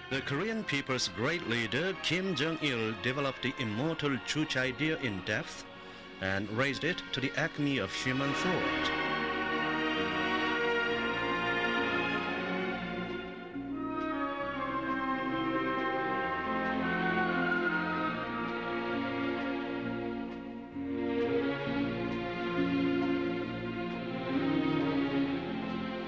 The Korean people's great leader Kim Jong Il developed the immortal Juche idea in depth and raised it to the acme of human thought.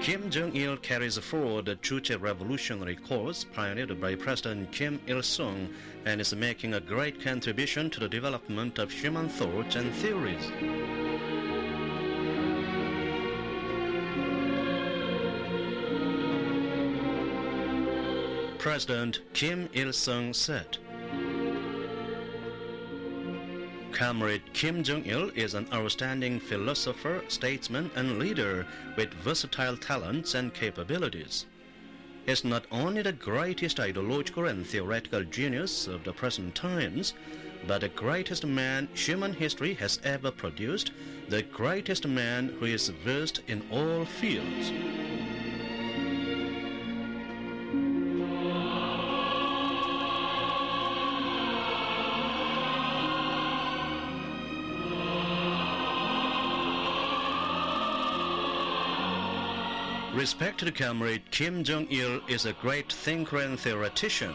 Kim Jong Il carries forward the Juche revolutionary cause pioneered by President Kim Il-sung and is making a great contribution to the development of human thought and theories. President Kim Il-sung said, Comrade Kim Jong Il is an outstanding philosopher, statesman, and leader with versatile talents and capabilities. He is not only the greatest ideological and theoretical genius of the present times, but the greatest man human history has ever produced, the greatest man who is versed in all fields. Respected comrade Kim Jong Il is a great thinker and theoretician.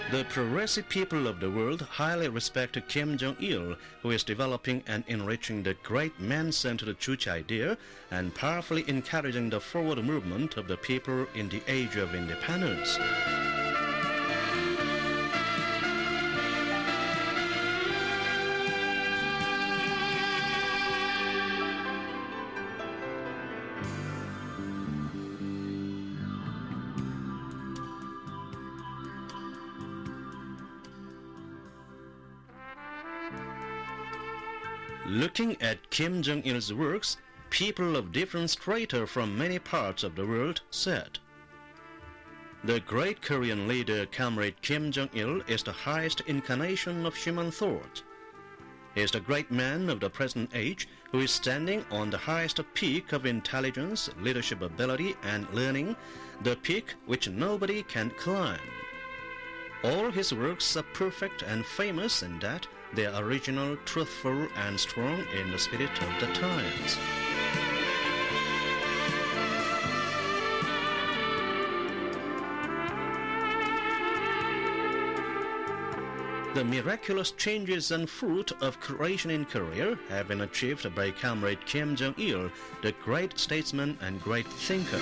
The progressive people of the world highly respect Kim Jong Il, who is developing and enriching the great man-centered Juche idea and powerfully encouraging the forward movement of the people in the age of independence. Looking at Kim Jong Il's works, people of different strata from many parts of the world said, the great Korean leader Comrade Kim Jong Il is the highest incarnation of human thought. He is the great man of the present age who is standing on the highest peak of intelligence, leadership ability, and learning, the peak which nobody can climb. All his works are perfect and famous in that they are original, truthful, and strong in the spirit of the times. The miraculous changes and fruit of creation in Korea have been achieved by Comrade Kim Jong Il, the great statesman and great thinker.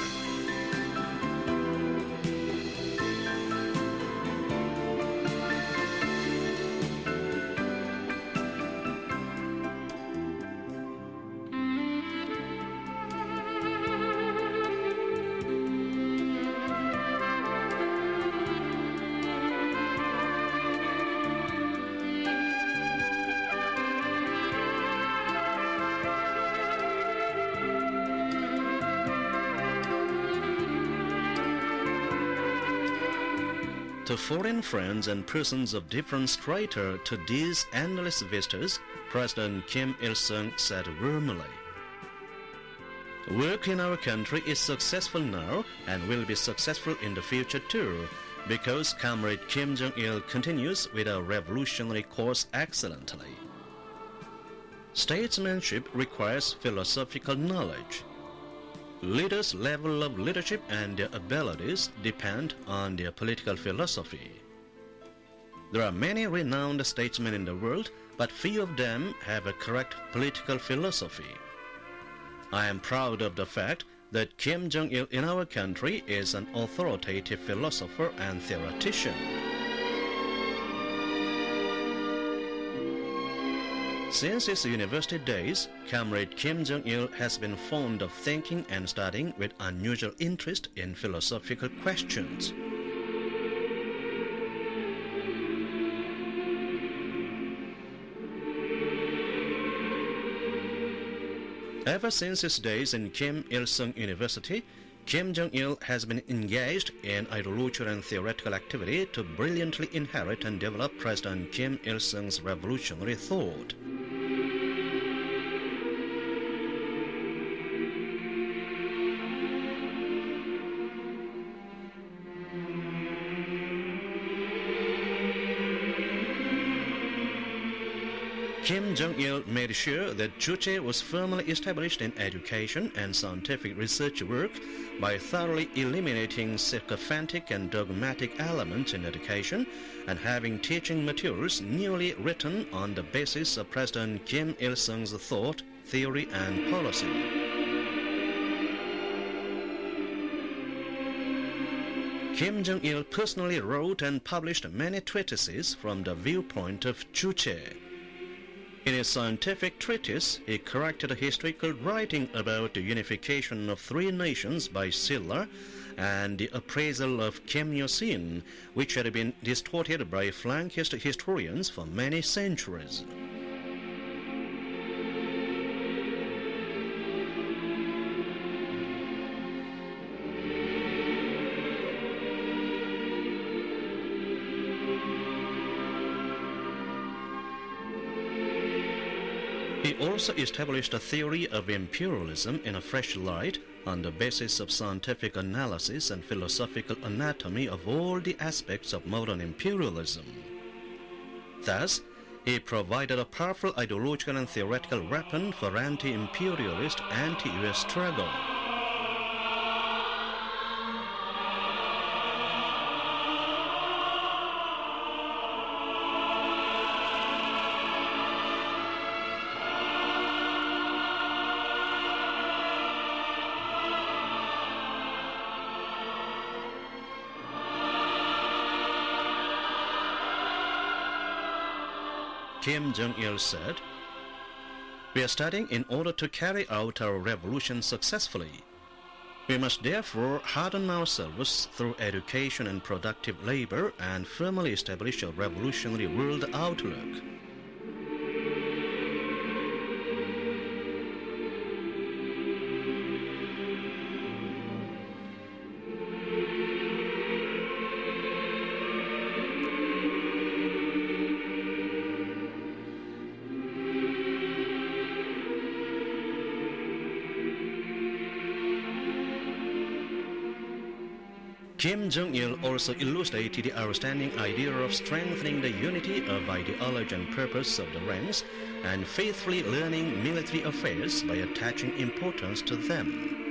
To foreign friends and persons of different strata to these endless vistas, President Kim Il-sung said warmly, work in our country is successful now and will be successful in the future too, because Comrade Kim Jong Il continues with our revolutionary course excellently. Statesmanship requires philosophical knowledge. Leaders' level of leadership and their abilities depend on their political philosophy. There are many renowned statesmen in the world, but few of them have a correct political philosophy. I am proud of the fact that Kim Jong Il in our country is an authoritative philosopher and theoretician. Since his university days, Comrade Kim Jong Il has been fond of thinking and studying with unusual interest in philosophical questions. Ever since his days in Kim Il-sung University, Kim Jong-il has been engaged in ideological and theoretical activity to brilliantly inherit and develop President Kim Il-sung's revolutionary thought. Kim Jong-il made sure that Juche was firmly established in education and scientific research work by thoroughly eliminating sycophantic and dogmatic elements in education and having teaching materials newly written on the basis of President Kim Il-sung's thought, theory, and policy. Kim Jong-il personally wrote and published many treatises from the viewpoint of Juche. In his scientific treatise, he corrected a historical writing about the unification of three nations by Silla and the appraisal of Kim Il-sung, which had been distorted by flankist historians for many centuries. He also established a theory of imperialism in a fresh light on the basis of scientific analysis and philosophical anatomy of all the aspects of modern imperialism. Thus, he provided a powerful ideological and theoretical weapon for anti-imperialist, anti-US struggle. Kim Jong-il said, "We are studying in order to carry out our revolution successfully. We must therefore harden ourselves through education and productive labor and firmly establish a revolutionary world outlook." Kim Jong-il also elucidated the outstanding idea of strengthening the unity of ideology and purpose of the ranks and faithfully learning military affairs by attaching importance to them.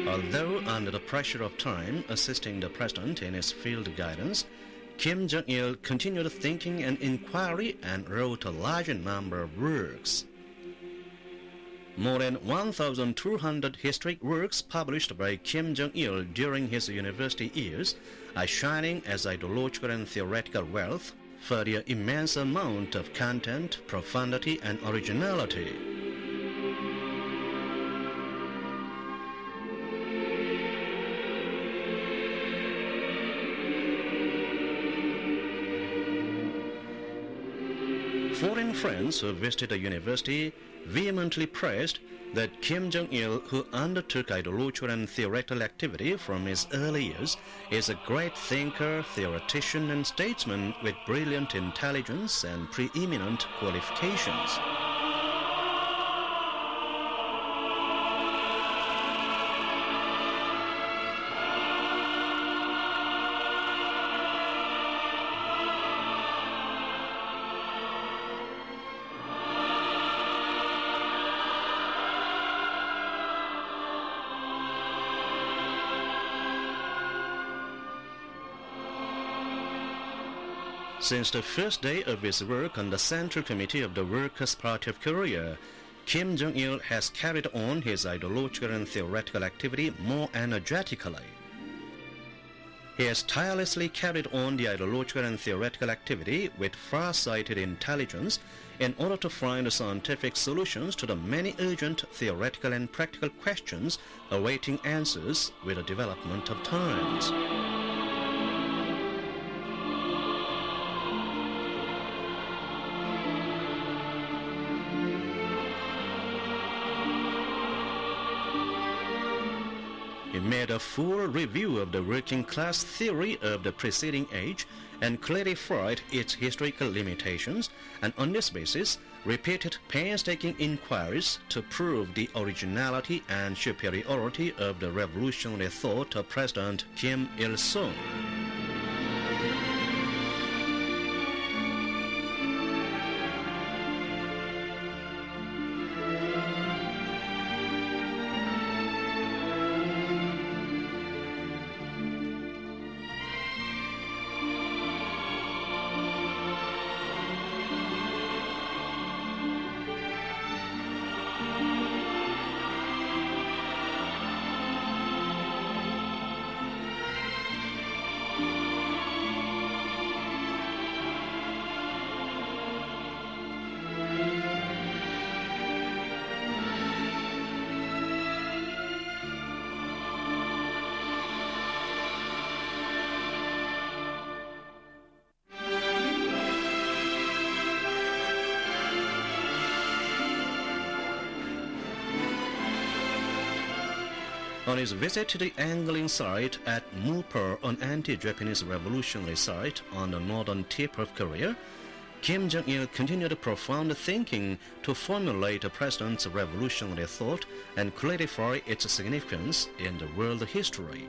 Although under the pressure of time assisting the president in his field guidance, Kim Jong-il continued thinking and inquiry and wrote a large number of works. More than 1,200 historic works published by Kim Jong-il during his university years are shining as ideological and theoretical wealth for their immense amount of content, profundity, and originality. Foreign friends who visited the university vehemently praised that Kim Jong-il, who undertook ideological and theoretical activity from his early years, is a great thinker, theoretician, and statesman with brilliant intelligence and preeminent qualifications. Since the first day of his work on the Central Committee of the Workers' Party of Korea, Kim Jong-il has carried on his ideological and theoretical activity more energetically. He has tirelessly carried on the ideological and theoretical activity with far-sighted intelligence in order to find scientific solutions to the many urgent theoretical and practical questions awaiting answers with the development of times. He made a full review of the working class theory of the preceding age and clarified its historical limitations, and on this basis repeated painstaking inquiries to prove the originality and superiority of the revolutionary thought of President Kim Il-sung. On his visit to the angling site at Mupo, an anti-Japanese revolutionary site on the northern tip of Korea, Kim Jong Il continued profound thinking to formulate the president's revolutionary thought and clarify its significance in the world history.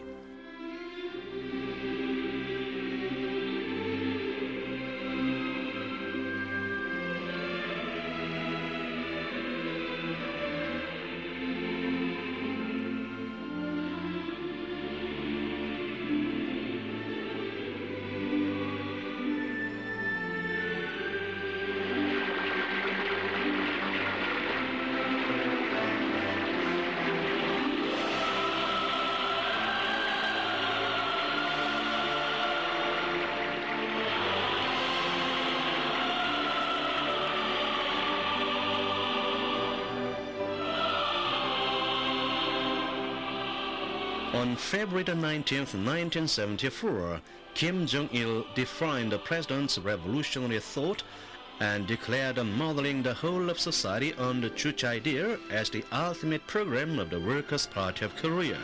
On February 19, 1974, Kim Jong Il defined the president's revolutionary thought and declared modeling the whole of society on the Juche idea as the ultimate program of the Workers' Party of Korea.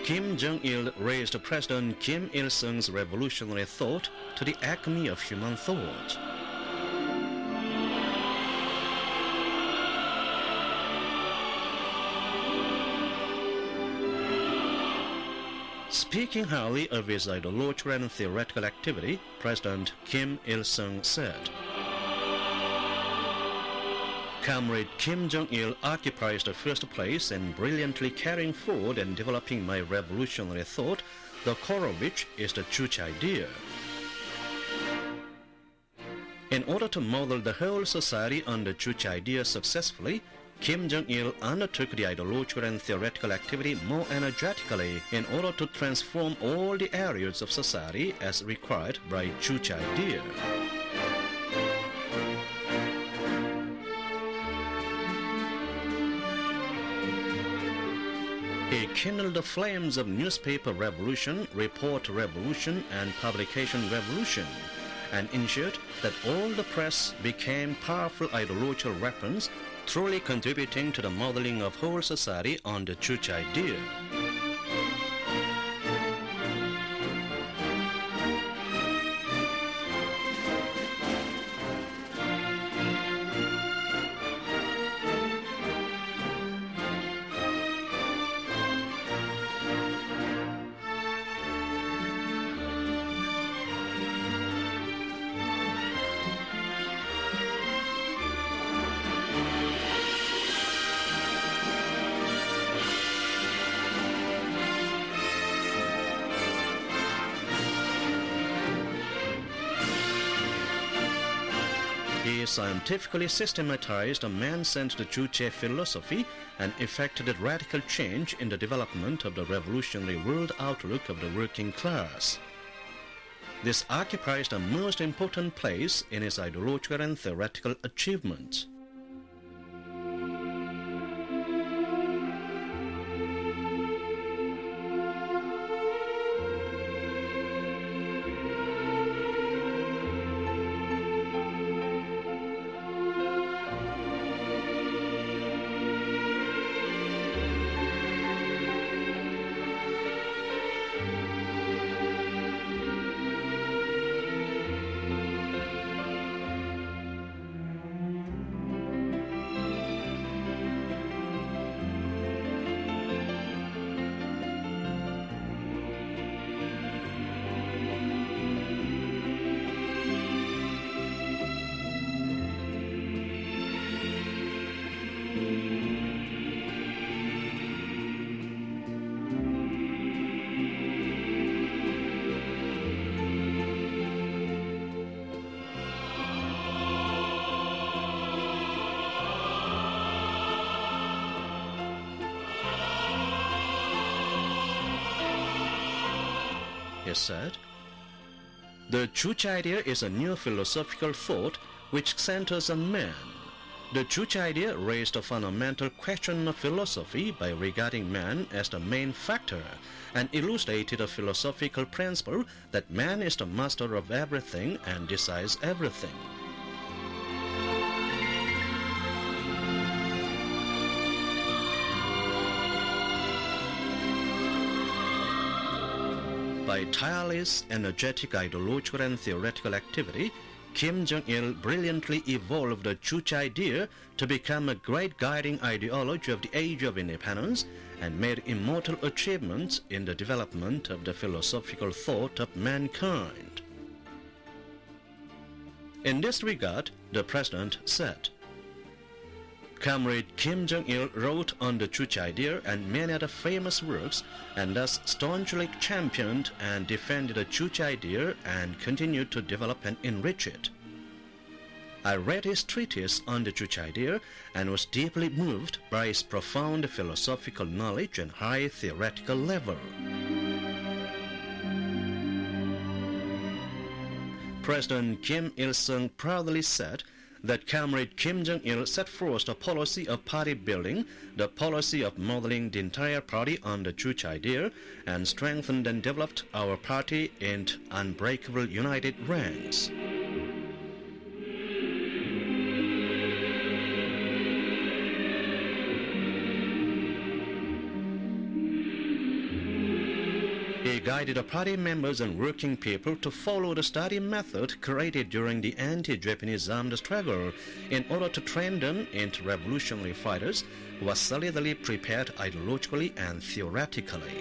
Kim Jong Il raised President Kim Il-sung's revolutionary thought to the acme of human thought. Speaking highly of his ideological and theoretical activity, President Kim Il-sung said, "Comrade Kim Jong Il occupies the first place in brilliantly carrying forward and developing my revolutionary thought, the core of which is the Juche idea. In order to model the whole society on the Juche idea successfully, Kim Jong Il undertook the ideological and theoretical activity more energetically in order to transform all the areas of society as required by Juche idea. He kindled the flames of newspaper revolution, report revolution, and publication revolution, and ensured that all the press became powerful ideological weapons, truly contributing to the modeling of whole society on the Juche idea. scientifically systematized a man-centered Juche philosophy and effected a radical change in the development of the revolutionary world outlook of the working class. This occupies the most important place in his ideological and theoretical achievements. He said, "The Juche idea is a new philosophical thought which centers on man. The Juche idea raised a fundamental question of philosophy by regarding man as the main factor and elucidated a philosophical principle that man is the master of everything and decides everything. By tireless, energetic ideological and theoretical activity, Kim Jong Il brilliantly evolved the Juche idea to become a great guiding ideology of the Age of Independence and made immortal achievements in the development of the philosophical thought of mankind." In this regard, the President said, "Comrade Kim Jong Il wrote on the Juche idea and many other famous works, and thus staunchly championed and defended the Juche idea and continued to develop and enrich it. I read his treatise on the Juche idea and was deeply moved by his profound philosophical knowledge and high theoretical level." President Kim Il-sung proudly said that Comrade Kim Jong Il set forth the policy of party building, the policy of modeling the entire party on the Juche idea, and strengthened and developed our party into unbreakable united ranks. He guided the party members and working people to follow the study method created during the anti-Japanese armed struggle in order to train them into revolutionary fighters who were solidly prepared ideologically and theoretically.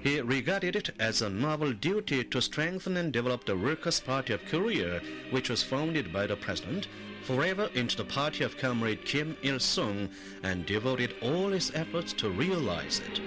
He regarded it as a noble duty to strengthen and develop the Workers' Party of Korea, which was founded by the President, forever into the party of Comrade Kim Il-sung, and devoted all his efforts to realize it.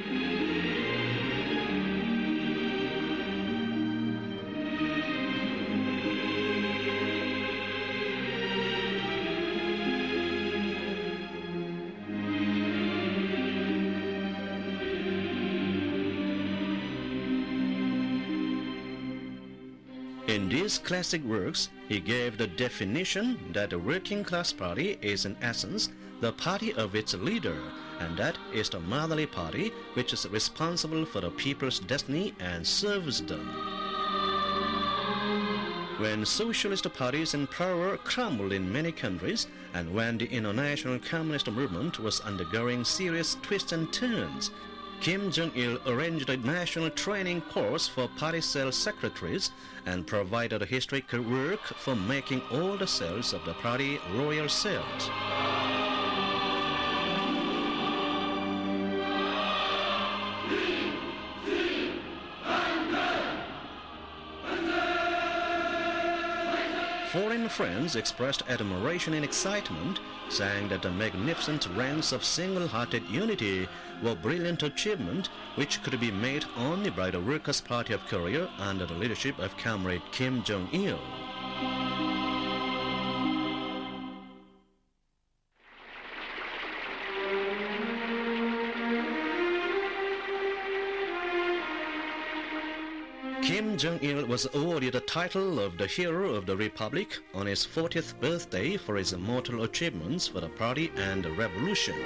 In these classic works, he gave the definition that the working class party is in essence the party of its leader, and that is the motherly party which is responsible for the people's destiny and serves them. when socialist parties in power crumbled in many countries and when the international communist movement was undergoing serious twists and turns, Kim Jong Il arranged a national training course for party cell secretaries and provided historical work for making all the cells of the party loyal cells. Foreign friends expressed admiration and excitement, saying that the magnificent ranks of single-hearted unity were brilliant achievement which could be made only by the Workers' Party of Korea under the leadership of Comrade Kim Jong Il. Kim Jong Il was awarded the title of the Hero of the Republic on his 40th birthday for his immortal achievements for the party and the revolution.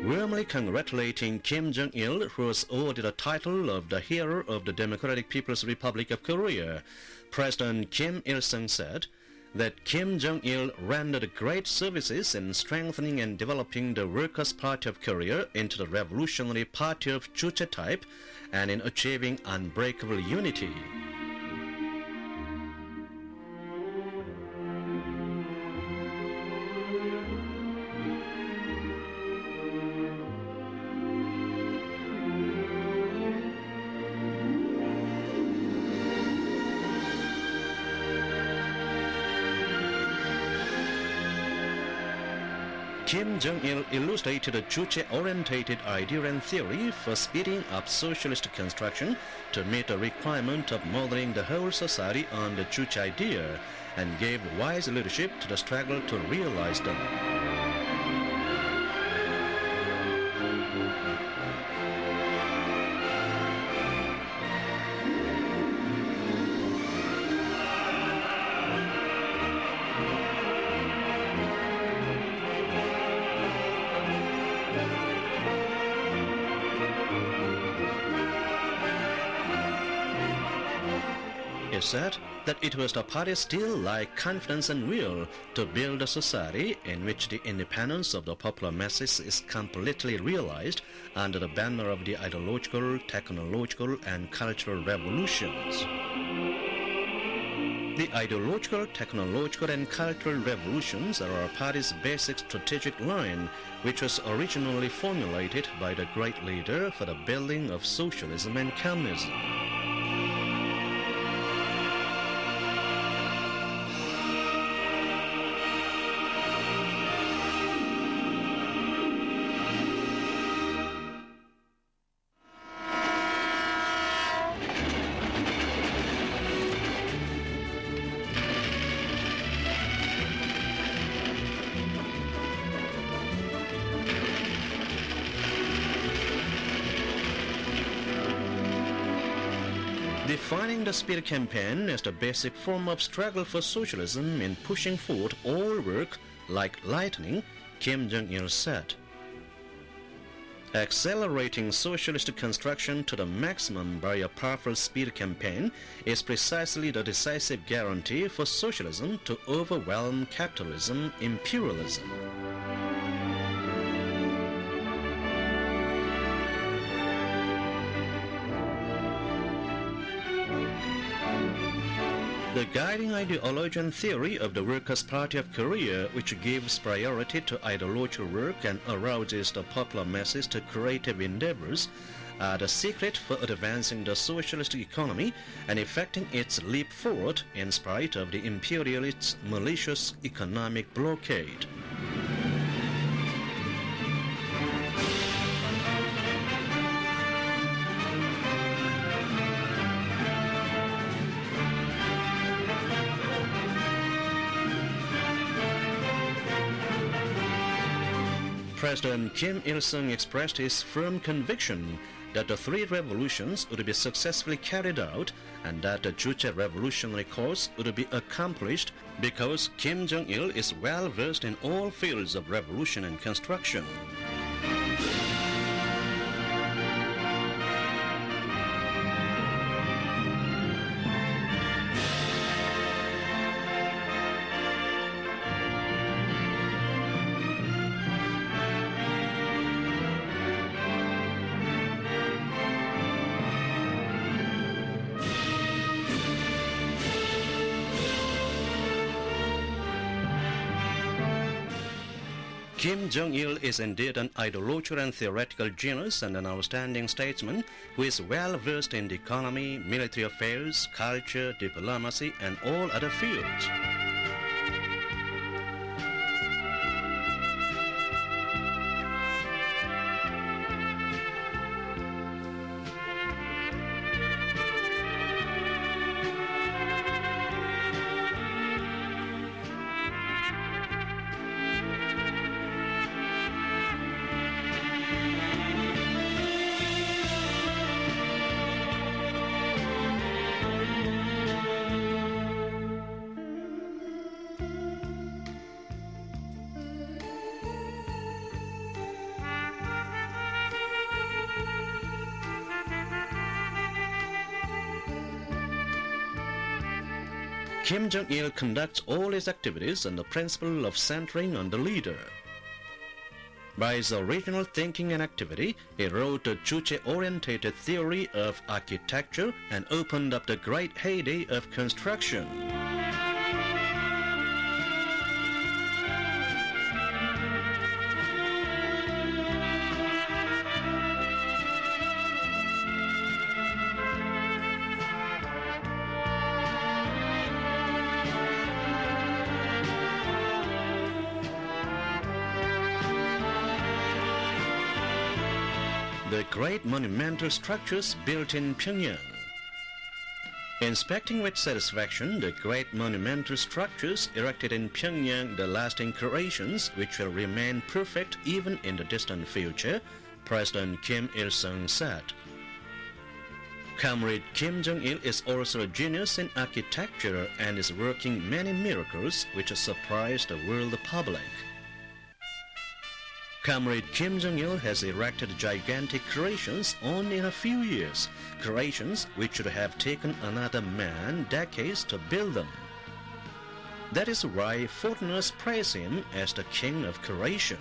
Warmly congratulating Kim Jong Il, who was awarded the title of the Hero of the Democratic People's Republic of Korea, President Kim Il-sung said that Kim Jong Il rendered great services in strengthening and developing the Workers' Party of Korea into the revolutionary party of Juche type and in achieving unbreakable unity. Kim Jong Il illustrated a Juche-orientated idea and theory for speeding up socialist construction to meet the requirement of modeling the whole society on the Juche idea and gave wise leadership to the struggle to realize them. He said that it was the party's still lacked confidence and will to build a society in which the independence of the popular masses is completely realized under the banner of the ideological, technological, and cultural revolutions. The ideological, technological, and cultural revolutions are our party's basic strategic line, which was originally formulated by the great leader for the building of socialism and communism. Defining the Speed campaign as the basic form of struggle for socialism in pushing forward all work like lightning, Kim Jong Il said, "Accelerating socialist construction to the maximum by a powerful Speed campaign is precisely the decisive guarantee for socialism to overwhelm capitalism, imperialism." The guiding ideology and theory of the Workers' Party of Korea, which gives priority to ideological work and arouses the popular masses to creative endeavors, are the secret for advancing the socialist economy and effecting its leap forward in spite of the imperialists' malicious economic blockade. President Kim Il-sung expressed his firm conviction that the three revolutions would be successfully carried out and that the Juche revolutionary course would be accomplished because Kim Jong Il is well versed in all fields of revolution and construction. Kim Jong Il is indeed an ideological and theoretical genius and an outstanding statesman who is well versed in the economy, military affairs, culture, diplomacy, and all other fields. Kim Jong Il conducts all his activities on the principle of centering on the leader. By his original thinking and activity, he wrote a Juche-orientated theory of architecture and opened up the great heyday of construction. The great monumental structures built in Pyongyang. Inspecting with satisfaction the great monumental structures erected in Pyongyang, the lasting creations which will remain perfect even in the distant future, President Kim Il-sung said. Comrade Kim Jong Il is also a genius in architecture and is working many miracles which surprise the world public. Comrade Kim Jong Il has erected gigantic creations only in a few years, creations which should have taken another man decades to build them. That is why foreigners praise him as the king of creation.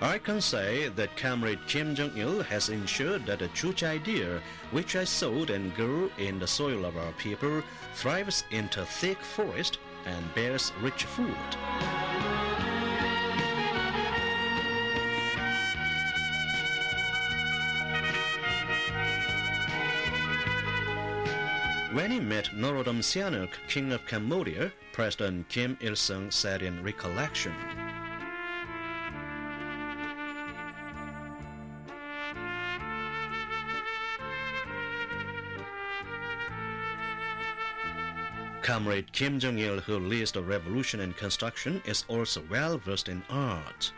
I can say that Comrade Kim Jong Il has ensured that the Juche idea, which I sowed and grew in the soil of our people, thrives into thick forest and bears rich food. When he met Norodom Sihanouk, king of Cambodia, President Kim Il-sung said in recollection, Comrade Kim Jong Il, who leads the revolution in construction, is also well versed in art.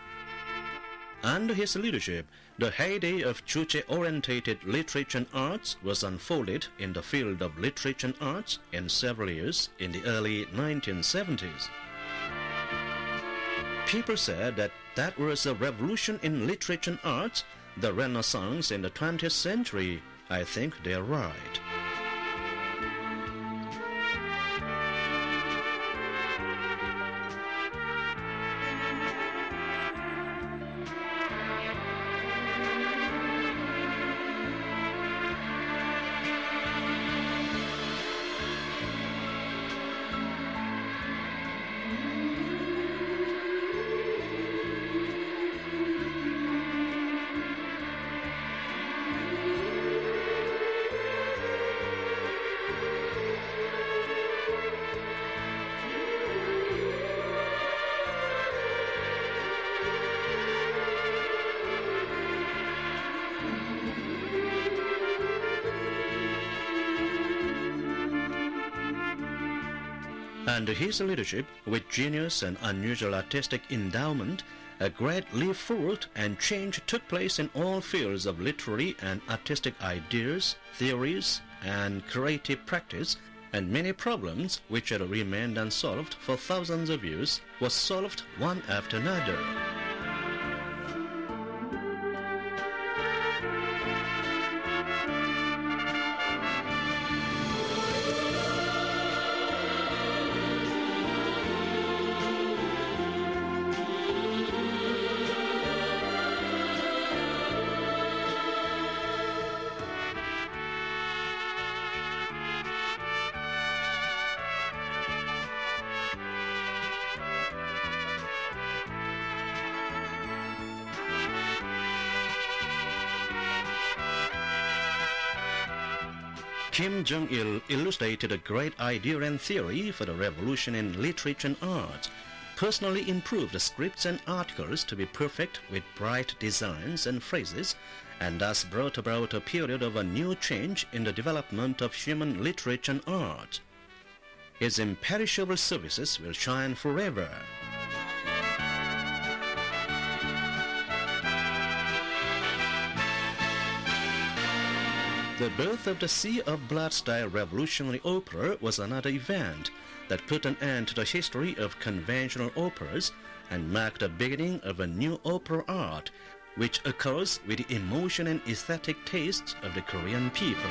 Under his leadership, the heyday of Juche-orientated literature and arts was unfolded in the field of literature and arts in several years in the early 1970s. People said that that was a revolution in literature and arts, the Renaissance in the 20th century. I think they're right. Under his leadership, with genius and unusual artistic endowment, a great leap forward and change took place in all fields of literary and artistic ideas, theories, and creative practice, and many problems which had remained unsolved for thousands of years were solved one after another. Kim Jong Il illustrated a great idea and theory for the revolution in literature and art, personally improved the scripts and articles to be perfect with bright designs and phrases, and thus brought about a period of a new change in the development of human literature and art. His imperishable services will shine forever. The birth of the Sea of Blood-style revolutionary opera was another event that put an end to the history of conventional operas and marked the beginning of a new opera art, which occurs with the emotion and aesthetic tastes of the Korean people.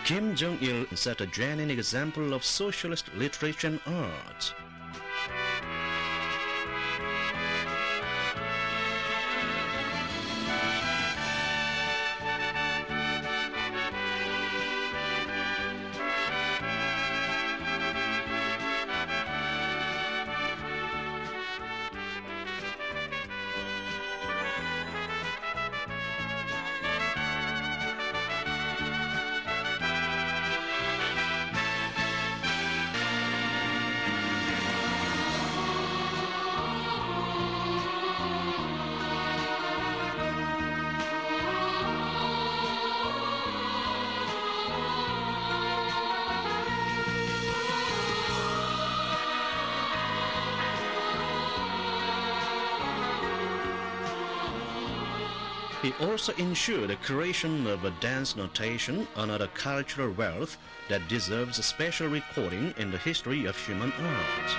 Kim Jong Il set a genuine example of socialist literature and art. He also ensured the creation of a dance notation, another cultural wealth that deserves a special recording in the history of human art.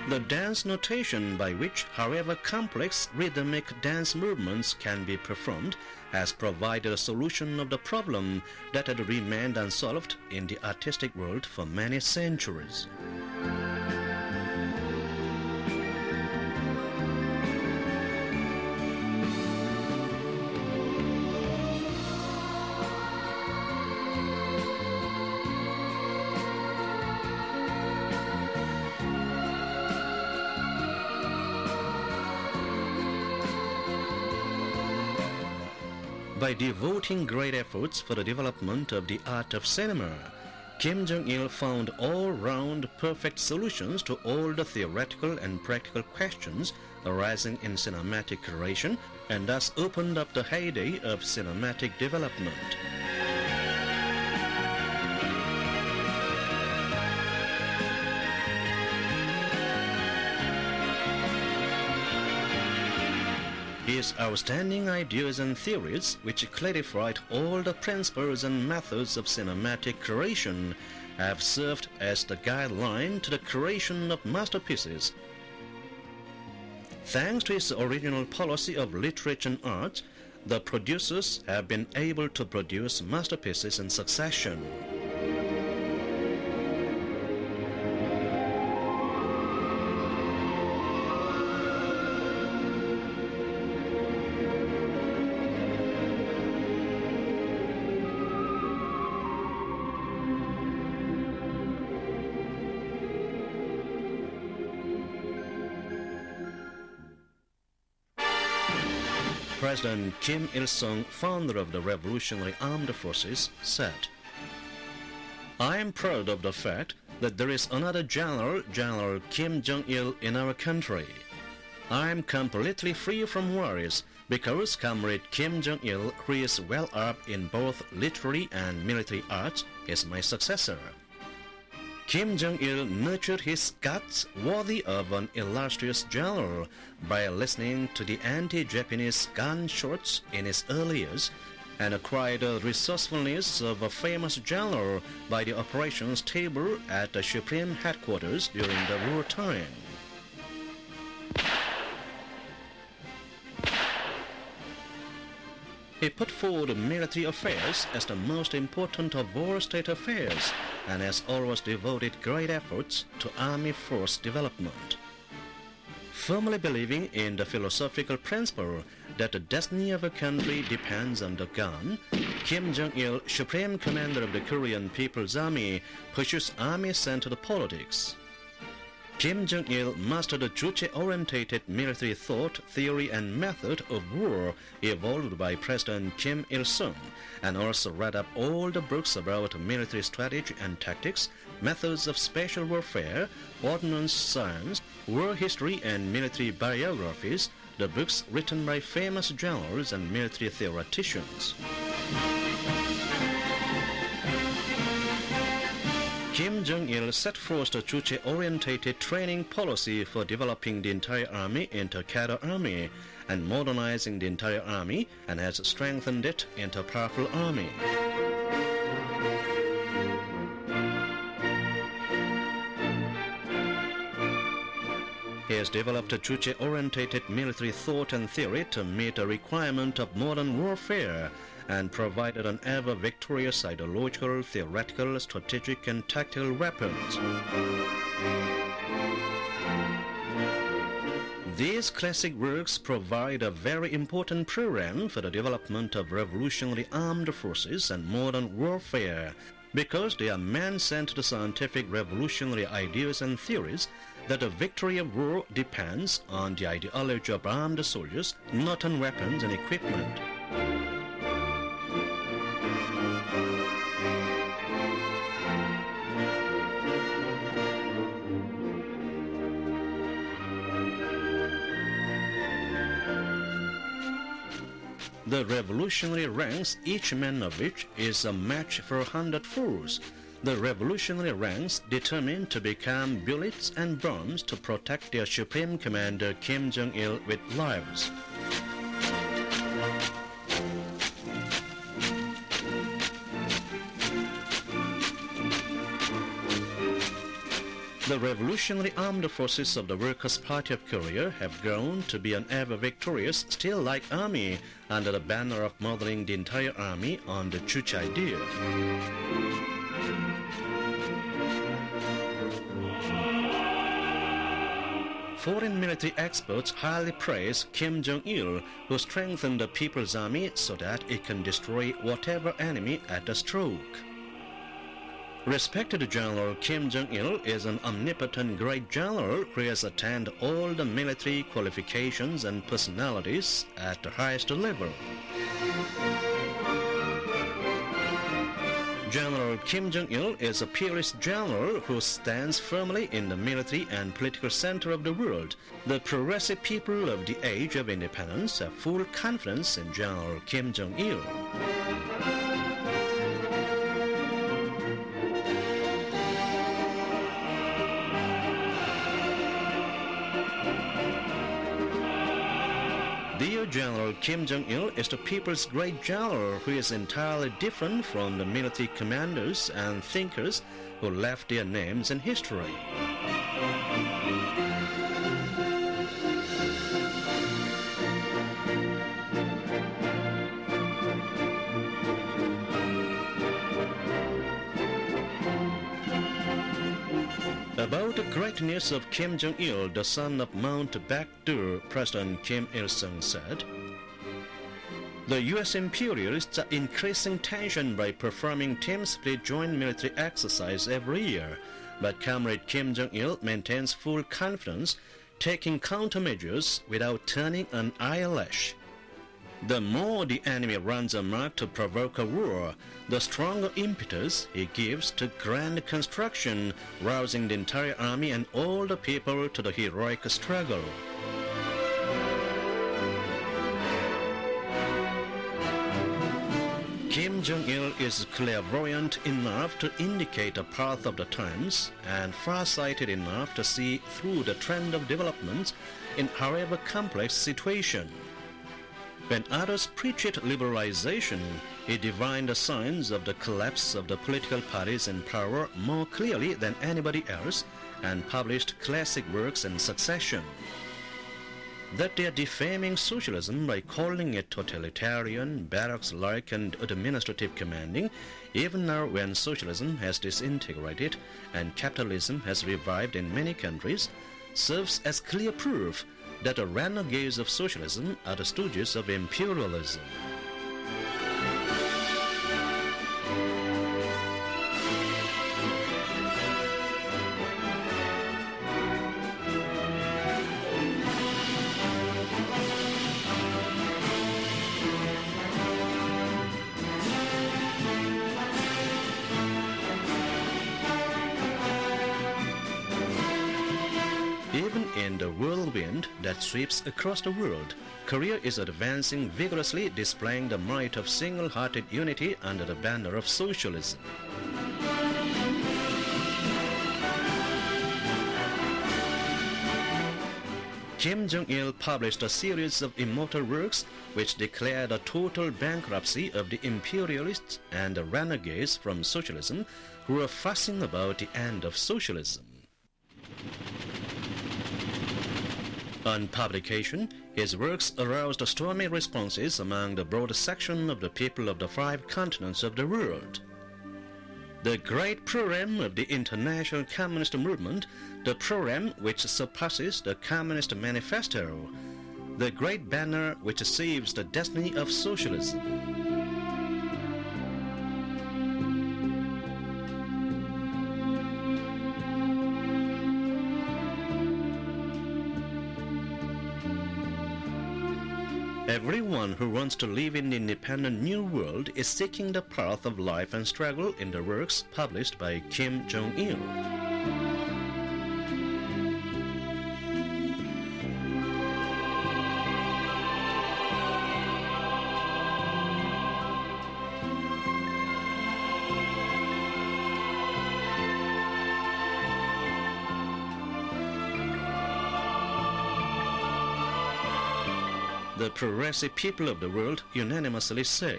The dance notation by which, however complex rhythmic dance movements can be performed, has provided a solution of the problem that had remained unsolved in the artistic world for many centuries. By devoting great efforts for the development of the art of cinema, Kim Jong Il found all-round perfect solutions to all the theoretical and practical questions arising in cinematic creation, and thus opened up the heyday of cinematic development. His outstanding ideas and theories, which clarified all the principles and methods of cinematic creation, have served as the guideline to the creation of masterpieces. Thanks to his original policy of literature and art, the producers have been able to produce masterpieces in succession. President Kim Il-sung, founder of the Revolutionary Armed Forces, said, "I am proud of the fact that there is another general, General Kim Jong Il, in our country. I am completely free from worries because Comrade Kim Jong Il, who is well up in both literary and military arts, is my successor." Kim Jong Il nurtured his guts worthy of an illustrious general by listening to the anti-Japanese gunshots in his early years, and acquired the resourcefulness of a famous general by the operations table at the Supreme Headquarters during the wartime. He put forward military affairs as the most important of all state affairs and has always devoted great efforts to army force development. Firmly believing in the philosophical principle that the destiny of a country depends on the gun, Kim Jong-il, Supreme Commander of the Korean People's Army, pushes army-centered politics. Kim Jong-il mastered the Juche-orientated military thought, theory, and method of war evolved by President Kim Il-sung, and also read up all the books about military strategy and tactics, methods of special warfare, ordnance science, war history, and military biographies, the books written by famous generals and military theoreticians. Kim Jong-il set forth the Juche-orientated training policy for developing the entire army into a cadre army and modernizing the entire army, and has strengthened it into a powerful army. He has developed a Juche-orientated military thought and theory to meet the requirement of modern warfare, and provided an ever-victorious ideological, theoretical, strategic, and tactical weapons. These classic works provide a very important program for the development of revolutionary armed forces and modern warfare, because they are man-centered scientific revolutionary ideas and theories that the victory of war depends on the ideology of armed soldiers, not on weapons and equipment. The revolutionary ranks, each man of which is a match for 100 fools. The revolutionary ranks determined to become bullets and bombs to protect their supreme commander Kim Jong-il with lives. The revolutionary armed forces of the Workers' Party of Korea have grown to be an ever-victorious, still-like army under the banner of modeling the entire army on the Juche idea. Foreign military experts highly praise Kim Jong-il, who strengthened the People's Army so that it can destroy whatever enemy at a stroke. Respected General Kim Jong-il is an omnipotent great general who has attained all the military qualifications and personalities at the highest level. General Kim Jong-il is a peerless general who stands firmly in the military and political center of the world. The progressive people of the age of independence have full confidence in General Kim Jong-il. Dear General Kim Jong-il is the people's great general who is entirely different from the military commanders and thinkers who left their names in history. About the greatness of Kim Jong-il, the son of Mount Baekdur, President Kim Il-sung said, "The U.S. imperialists are increasing tension by performing team-split joint military exercise every year, but Comrade Kim Jong-il maintains full confidence, taking countermeasures without turning an eyelash. The more the enemy runs amok to provoke a war, the stronger impetus he gives to grand construction, rousing the entire army and all the people to the heroic struggle. Kim Jong Il is clairvoyant enough to indicate the path of the times and far-sighted enough to see through the trend of developments in however complex situation. When others preached liberalization, he divined the signs of the collapse of the political parties in power more clearly than anybody else and published classic works in succession. That they are defaming socialism by calling it totalitarian, barracks-like and administrative commanding, even now when socialism has disintegrated and capitalism has revived in many countries, serves as clear proof that the renegades of socialism are the stooges of imperialism. Even in the whirlwind that sweeps across the world, Korea is advancing vigorously, displaying the might of single-hearted unity under the banner of socialism. Kim Jong Il published a series of immortal works which declared a total bankruptcy of the imperialists and the renegades from socialism who were fussing about the end of socialism. On publication, his works aroused stormy responses among the broad section of the people of the 5 continents of the world. The great program of the international communist movement, the program which surpasses the Communist Manifesto, the great banner which saves the destiny of socialism. Everyone who wants to live in the independent new world is seeking the path of life and struggle in the works published by Kim Jong Il. The progressive people of the world unanimously say,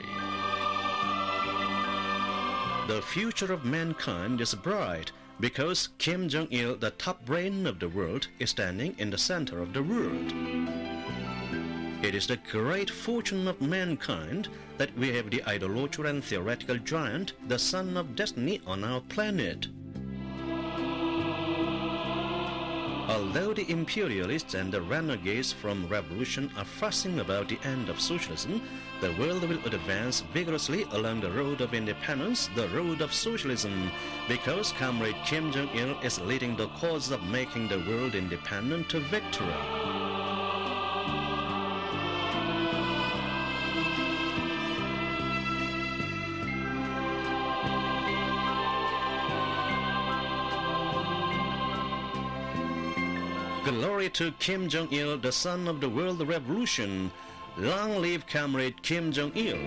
the future of mankind is bright because Kim Jong Il, the top brain of the world, is standing in the center of the world. It is the great fortune of mankind that we have the idolater and theoretical giant, the son of destiny, on our planet. Although the imperialists and the renegades from revolution are fussing about the end of socialism, the world will advance vigorously along the road of independence, the road of socialism, because Comrade Kim Jong Il is leading the cause of making the world independent to victory. Glory to Kim Jong Il, the son of the world revolution. Long live Comrade Kim Jong Il.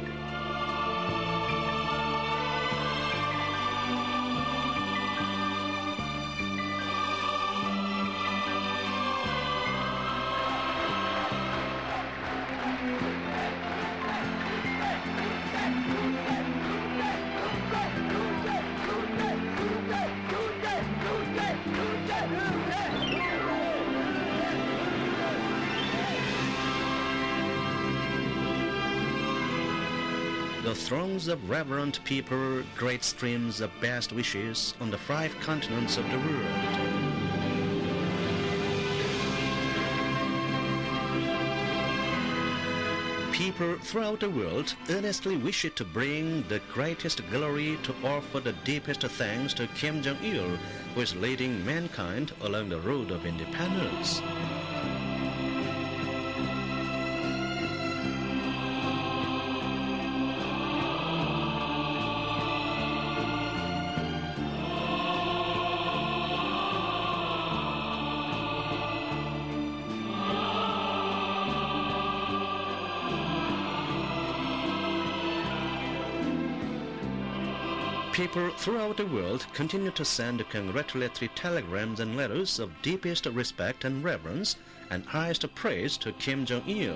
The throngs of reverent people, great streams of best wishes on the 5 continents of the world. People throughout the world earnestly wish to bring the greatest glory, to offer the deepest thanks to Kim Jong Il, who is leading mankind along the road of independence. People throughout the world continue to send congratulatory telegrams and letters of deepest respect and reverence and highest praise to Kim Jong Il.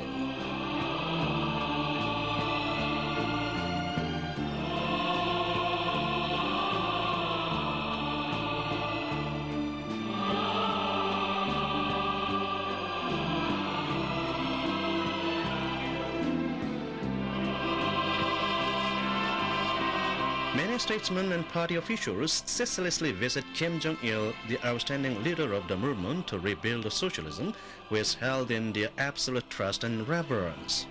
Many statesmen and party officials ceaselessly visit Kim Jong Il, the outstanding leader of the movement to rebuild socialism, who is held in their absolute trust and reverence.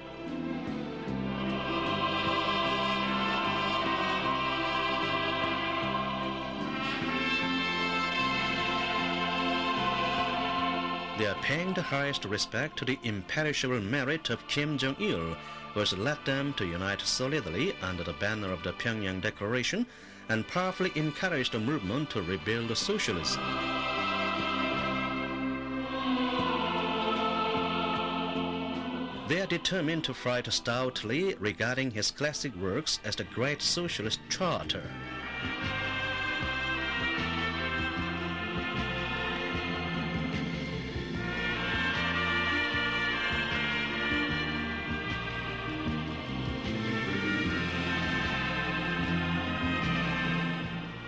They are paying the highest respect to the imperishable merit of Kim Jong Il, who has led them to unite solidly under the banner of the Pyongyang Declaration and powerfully encourage the movement to rebuild socialism. They are determined to fight stoutly regarding his classic works as the Great Socialist Charter.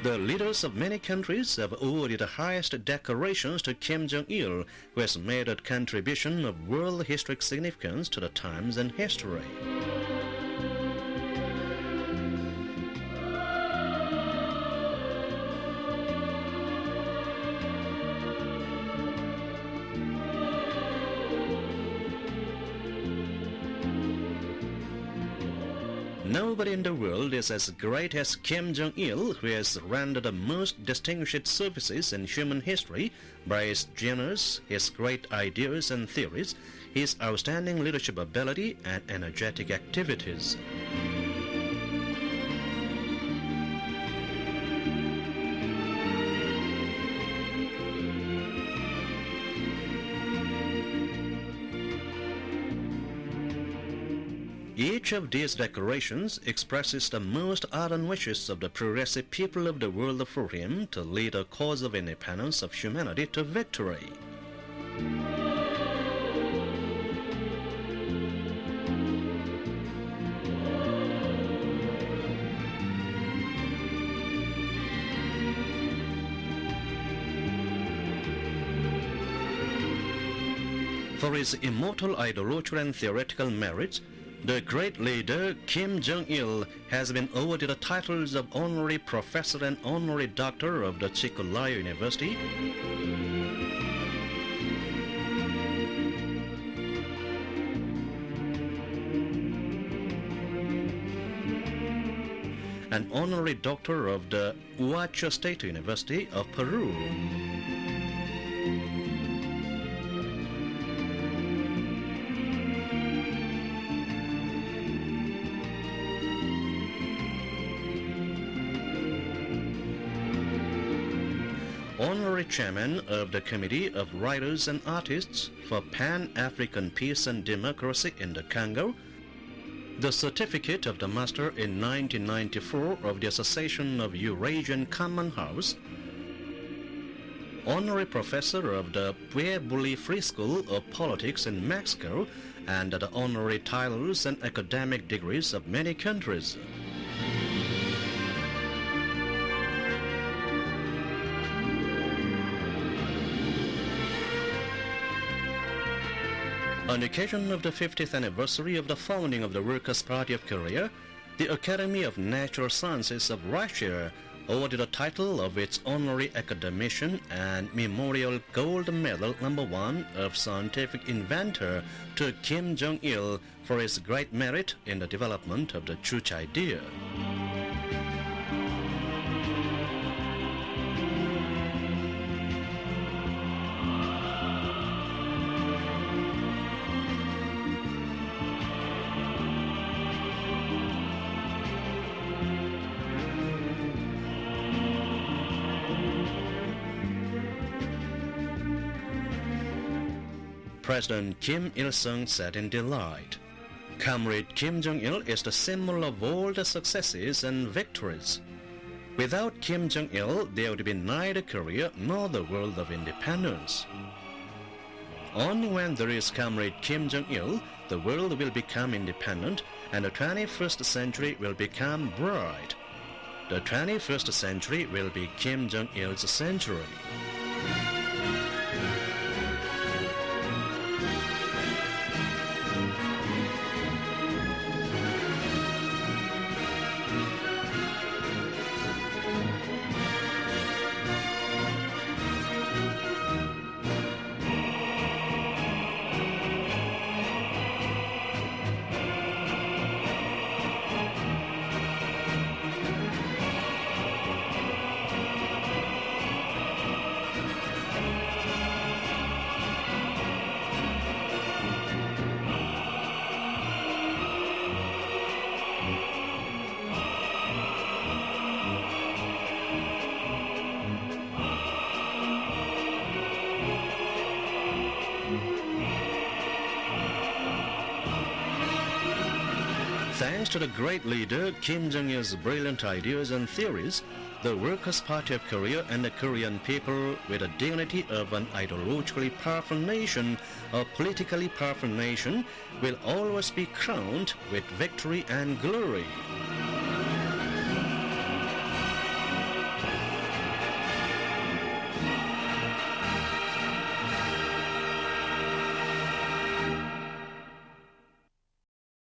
The leaders of many countries have owed the highest decorations to Kim Jong Il, who has made a contribution of world historic significance to the times and history. Nobody in the world is as great as Kim Jong Il, who has rendered the most distinguished services in human history by his genius, his great ideas and theories, his outstanding leadership ability, and energetic activities. Each of these declarations expresses the most ardent wishes of the progressive people of the world for him to lead a cause of independence of humanity to victory. For his immortal idolatry and theoretical merits, the great leader Kim Jong Il has been awarded the titles of Honorary Professor and Honorary Doctor of the Chikolaya University, and Honorary Doctor of the Huacho State University of Peru. Honorary Chairman of the Committee of Writers and Artists for Pan-African Peace and Democracy in the Congo, the Certificate of the Master in 1994 of the Association of Eurasian Common House, Honorary Professor of the Puebla Free School of Politics in Mexico, and the honorary titles and academic degrees of many countries. On the occasion of the 50th anniversary of the founding of the Workers' Party of Korea, the Academy of Natural Sciences of Russia awarded the title of its honorary academician and memorial gold medal #1 of scientific inventor to Kim Jong Il for his great merit in the development of the Juche idea. President Kim Il-sung said in delight, "Comrade Kim Jong Il is the symbol of all the successes and victories. Without Kim Jong Il, there would be neither Korea nor the world of independence. Only when there is Comrade Kim Jong Il, the world will become independent and the 21st century will become bright. The 21st century will be Kim Jong Il's century. Thanks to the great leader Kim Jong-il's brilliant ideas and theories, the Workers' Party of Korea and the Korean people, with the dignity of an ideologically powerful nation, a politically powerful nation, will always be crowned with victory and glory.